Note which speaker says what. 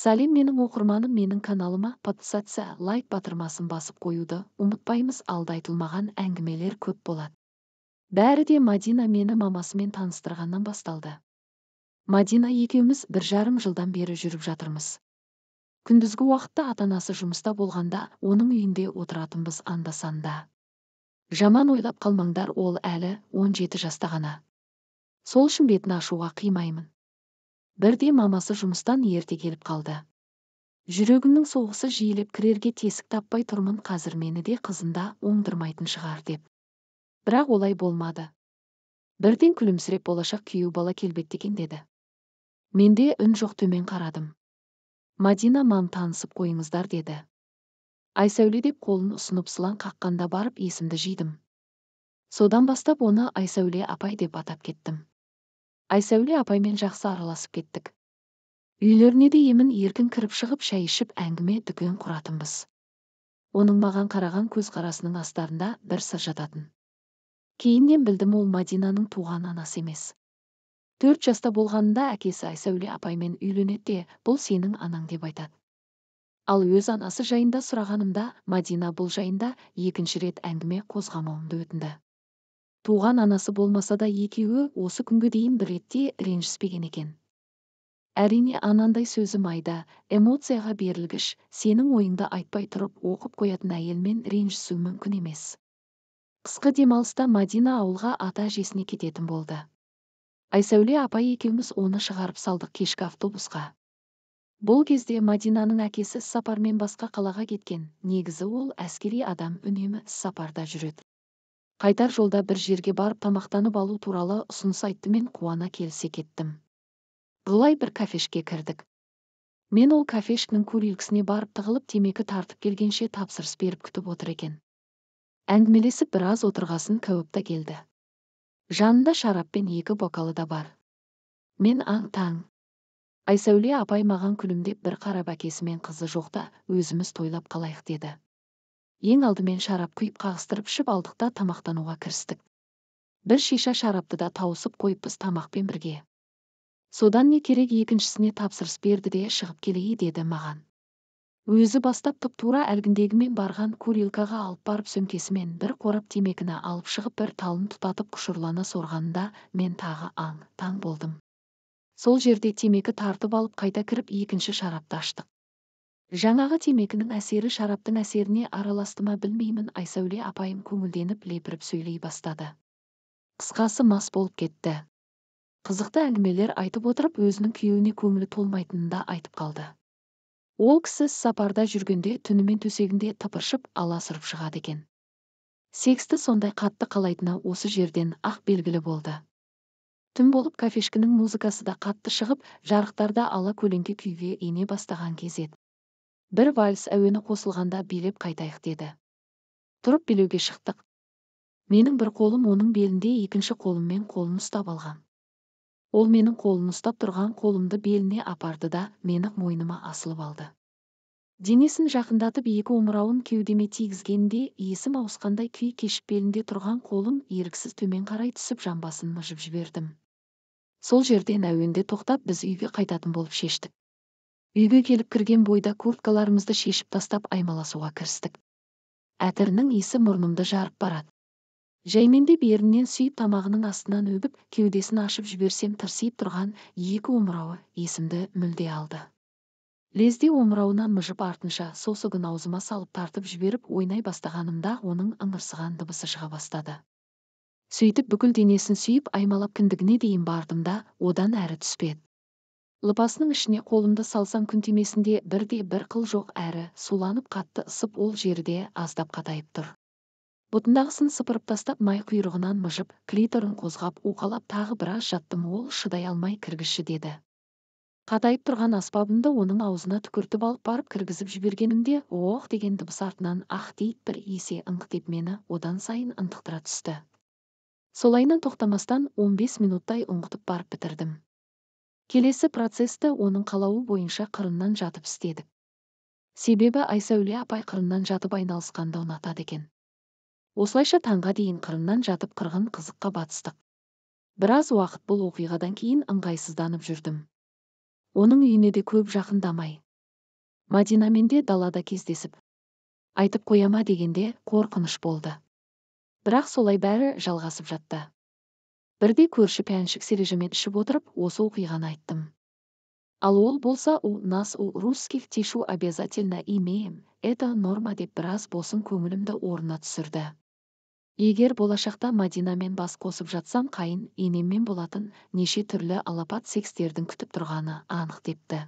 Speaker 1: Сәлем менің оқырманым, менің каналыма подписаться, лайк батырмасын басып қоюды ұмытпаймыз, алда айтылмаған әңгімелер көп болады. Бәрі де Мадина мені мамасымен таныстырғаннан басталды. Мадина екеуміз 1,5 жылдан бері жүріп жатырмыз. Күндізгі уақытта ата-анасы жұмыста болғанда, оның үйінде отыратынбыз анда-санда. Жаман ойлап қалмаңдар, ол әлі 17 жаста ғана. Сол үшін бетін ашуға қимаймын. Бірде мамасы жұмыстан ерте келіп қалды. Жүрегімнің соғысы жиілеп, кірерге тесік таппай тұрмын, қазір мені де қызында оңдырмайтын шығар деп. Бірақ олай болмады. Бірден күлімсіреп, болашақ күйеу бала келбетті екен деді. Менде үн жоқ, төмен қарадым. Мадина, мам, танысып қойыңыздар деді. Айсәуле деп қолын ұсынып сылаң қаққанда барып есімді жидым. Содан бастап оны Айсәуле апай деп атап кеттім. Айсәуле апаймен жақсы араласып кеттік. Үйлеріне де емін еркін кіріп шығып, шай ішіп, әңгіме дүкен құратынбыз. Оның маған қараған көзқарасының астарында бір сыр жататын. Кейіннен білдім, ол Мадинаның туған анасы емес. 4 жаста болғанында әкесі Айсәуле апаймен үйленеді де, бұл сенің анаң деп айтады. Ал өз анасы жайында сұрағанымда, Мадина бұл жайында 2 рет әңгіме қозғамауымды өтінді. Туған анасы болмаса да екеуі осы күнге дейін бір ретте ренжіспеген екен. Әрине, анандай сөзі майда, эмоцияға берілгіш, сенің ойыңды айтпай тұрып оқып қоятын әйелмен ренжісу мүмкін емес. Қысқы демалыста Мадина ауылға ата-әжесіне кететін болды. Айсәуле апай екеуміз оны шығарып салдық кешкі автобусқа. Бұл кезде Мадинаның әкесі сапармен басқа қалаға кеткен. Негізі ол әскери адам, үнемі сапарда жүреді. Қайтар жолда бір жерге барып тамақтанып алу туралы ұсыныс айтты, мен қуана келісе кеттім. Бұлай бір кафешке кірдік. Мен ол кафешкінің курилкісіне барып тығылып, темекі тартып келгенше тапсырыс беріп күтіп отыр екен. Әңгімелесіп біраз отырғасын кәуіп та келді. Жанында шараппен 2 бокалы да бар. Мен аң-таң. Айсәуле апай маған күлімдеп бір қарап, әкесі мен қызы жоқта өзіміз тойлап қалайық деді. Ең алдымен шарап құйып қағыстырып ішіп алдық та тамақтануға кірістік. Bir шиша шарапты да тауысып қойыппыз тамақпен бірге. Содан не керек, екіншісіне тапсырыс берді де шығып келейі деді маған. Өзі бастап тұп-тура әлгіндегімен барған курилкаға алып барып сөмкесімен бір қорап темекіні алып шығып, бір талын тұтатып құшырлана сорғанында мен тағы аң-таң болдым. Сол жерде темекі тартып алып қайта кіріп 2 шарапты аштық. Жаңағы темекінің әсері шараптың әсеріне араласты ма білмеймін, Айсәуле апайым көңілденіп лепіріп сөйлей бастады. Қысқасы, мас болып кетті. Қызықты әңгімелер айтып отырып, өзінің күйеуіне көңілі толмайтынын да айтып қалды. Ол кісі сапарда жүргенде түнімен төсегінде тыпыршып аласырып шығады екен. Сексті сондай қатты қалайтыны осы жерден ақ белгілі болды. Түн болып кафешкінің музыкасы да қатты шығып, жарықтарда ала көлеңке күйге ене бастаған кез еді. Bir вальс әуені қосылғанда билеп қайтайық деді. Тұрып билеуге шықтық. Менің бір қолым оның белінде, екінші қолыммен қолын ұстап алғам. Ол менің қолын ұстап тұрған қолымды беліне апарды да мені мойныма асылып алды. Денесін жақындатып 2 омырауын кеудеме тигізгенде есім ауысқандай күй кешіп, белінде тұрған қолым еріксіз төмен қарай түсіп, жамбасын мыжып жібердім. Сол жерден әуенде тоқтап, біз үйге қайтатын болып шештік. Үйге келіп кірген бойда курткаларымызды шешіп тастап аймаласуға кірістік. Әтірінің иісі мұрнымды жарып барады. Жайменде берінен сүйіп, тамағының астынан өбіп, кеудесін ашып жіберсем, тырсиып тұрған 2 омырауы есімді мүлде алды. Лезде омырауынан мыжып, артынша сосығын аузыма салып тартып жіберіп, ойнай бастағанымда оның ыңырсыған дыбысы шыға бастады. Сөйтіп бүкіл денесін сүйіп, аймалап кіндігіне дейін бардым да, одан әрі түспеді. Лыпасының ішіне қолымды салсам, күнтемесінде бірде бір қыл жоқ, әрі суланып қатты ысып, ол жерде аздап қатайып тұр. Бұтындағысын сыпырып тастап, май құйрығынан мыжып, клиторын қозғап, уқалап тағы біраз жаттым. Ол шыдай алмай кіргізші деді. Қатайып тұрған аспабымды оның аузына түкіртіп алып барып кіргізіп жібергенімде, оқ деген дыбыс артынан ах дейіп бір есе ыңқ деп мені одан сайын ынтықтыра түсті. Солайынан тоқтамастан 15 минуттай ұңғытып барып бітірдім. Келесі процесті оның қалауы бойынша қырыннан жатып істедік. Себебі Айсәуле апай қырыннан жатып айналысқанды ұнатады екен. Осылайша таңға дейін қырыннан жатып қырғын қызыққа батыстық. Біраз уақыт бұл оқиғадан кейін ыңғайсызданып жүрдім. Оның үйіне де көп жақындамай, Мадинамен де далада кездесіп айтып қояма дегенде қорқыныш болды. Бірақ солай бәрі жалғасып жатты. Бірде көрші пәншік Сережемен ішіп отырып осы оқиғаны айттым. Ал ол болса у нас у русских тишу обязательно имеем, это норма деп біраз босын көңілімді орнына түсірді. Егер болашақта Мадинамен бас қосып жатсам қайын енеммен болатын неше түрлі алапат секстердің күтіп тұрғаны анық депті.